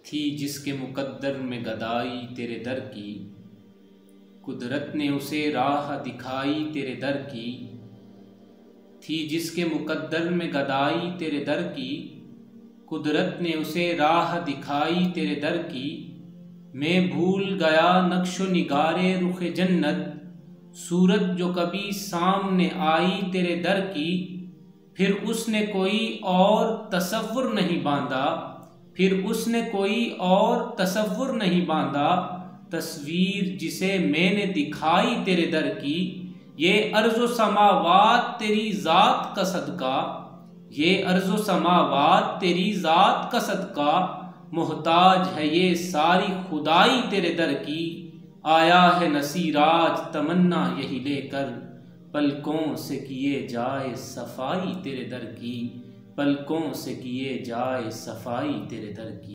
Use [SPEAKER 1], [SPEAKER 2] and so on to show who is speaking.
[SPEAKER 1] थी जिसके मुकद्दर में गदाई तेरे दर की, कुदरत ने उसे राह दिखाई तेरे दर की। थी जिसके मुकद्दर में गदाई तेरे दर की, कुदरत ने उसे राह दिखाई तेरे दर की। मैं भूल गया नक्शो निगारे रुखे जन्नत, सूरत जो कभी सामने आई तेरे दर की। फिर उसने कोई और तसव्वुर नहीं बांधा, फिर उसने कोई और तसव्वुर नहीं बांधा, तस्वीर जिसे मैंने दिखाई तेरे दर की। ये अर्ज़ो समावात तेरी ज़ात का सदका, ये अर्ज़ो समावात तेरी ज़ात का सदका, मोहताज है ये सारी खुदाई तेरे दर की। आया है नसीराज तमन्ना यही लेकर, पलकों से किए जाए सफाई तेरे दर की, पलकों से किए जाए सफाई तेरे दर की।